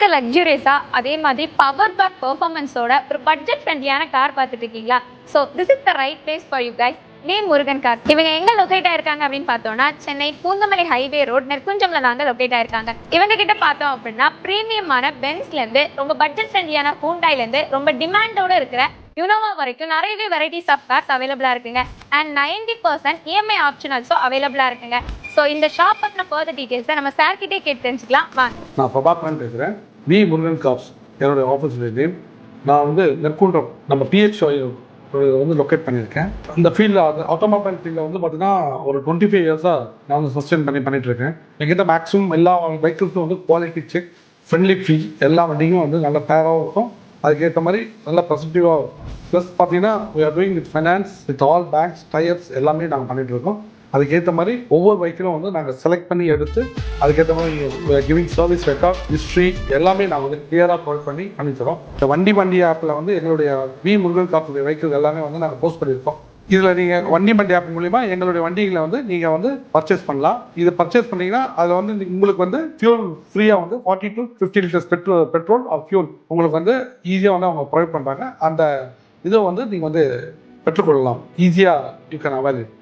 பார்க்க லக்ஸூரியஸா அதே மாதிரி பவர் பேக் பெர்ஃபார்மன்ஸோட ஒரு பட்ஜெட் ஃப்ரெண்ட்லியான கார் பார்த்துட்டு இருக்கீங்களா? So this is the right place for you guys. Name Murugan car. இவங்க எங்க லொகேட் ஆயிருக்காங்க அப்படின்னு பார்த்தோம்னா சென்னை பூந்தமல்லி ஹைவே ரோட் நெற்குஞ்சம்ல தாங்க லொகேட் ஆயிருக்காங்க. இவங்க கிட்ட பார்த்தோம் அப்படின்னா பிரீமியமான பென்ஸ்ல இருந்து ரொம்ப பட்ஜெட் ஃப்ரெண்ட்லியான ஹூண்டாயில இருந்து ரொம்ப டிமாண்டோட இருக்கிற யுனோவா வரைக்கும் நிறையவே வெரைட்டிஸ் ஆஃப் கார்ஸ் அவைலபிளா இருக்குங்க. அண்ட் 90% இஎம்ஐ ஆப்ஷன் ஆல்சோ அவைலபிளா இருக்குங்க. ஸோ இந்த ஷாப் பற்றின ஃபர்தர் டீடைல்ஸை நம்ம சார் கிட்டே கேட்டு தெரிஞ்சுக்கலாம் வாங்க. நான் பிரபாகரன் பேசுகிறேன். வி முருகன் கார்ஸ் என்னுடைய ஆஃபீஸ் நேம். நான் வந்து நெற்குன்றம் நம்ம பிஹெச் வந்து லொக்கேட் பண்ணியிருக்கேன். இந்த ஃபீல்டில் ஆட்டோமொபைல் ஃபீல்டில் வந்து பார்த்தீங்கன்னா ஒரு 25 இயர்ஸாக நான் வந்து சஸ்டெயின் பண்ணிட்டுருக்கேன். எங்கிட்ட மேக்ஸிமம் எல்லா வெஹிக்கிள்ஸும் வந்து குவாலிட்டி செக், ஃப்ரெண்ட்லி ஃபீ, எல்லா வண்டியும் வந்து நல்ல ஃபேராகவும் இருக்கும். அதுக்கேற்ற மாதிரி நல்ல பாசிட்டிவாக இருக்கும். ப்ளஸ் பார்த்தீங்கன்னா we are doing with finance with all banks, tyres எல்லாமே நாங்கள் பண்ணிகிட்ருக்கோம். அதுக்கேற்ற மாதிரி ஒவ்வொரு வெஹிக்கிளும் வந்து நாங்கள் செலக்ட் பண்ணி எடுத்து அதுக்கேற்ற மாதிரி கிவிங் சர்வீஸ் ரெக்கார்ட், ஹிஸ்ட்ரி எல்லாமே நாங்கள் வந்து கிளியராக ப்ரொவைட் பண்ணி தரோம். இந்த வண்டி ஆப்பில் வந்து எங்களுடைய வி முருகன் கார்ஸுடைய வெஹிக்கிள் எல்லாமே வந்து நாங்கள் போஸ்ட் பண்ணியிருக்கோம். இதில் நீங்கள் வண்டி ஆப் மூலிமா எங்களுடைய வண்டிகளை வந்து நீங்கள் வந்து பர்ச்சேஸ் பண்ணலாம். இது பர்ச்சேஸ் பண்ணிங்கன்னா அதில் வந்து உங்களுக்கு வந்து ஃபியூல் ஃப்ரீயாக வந்து 40 to 50 litres petrol R fuel உங்களுக்கு வந்து ஈஸியாக வந்து அவங்க ப்ரொவைட் பண்ணுறாங்க. அந்த இதை வந்து நீங்கள் வந்து பெற்றுக்கொள்ளலாம். ஈஸியாக யூ கேன் அவைல் இட்.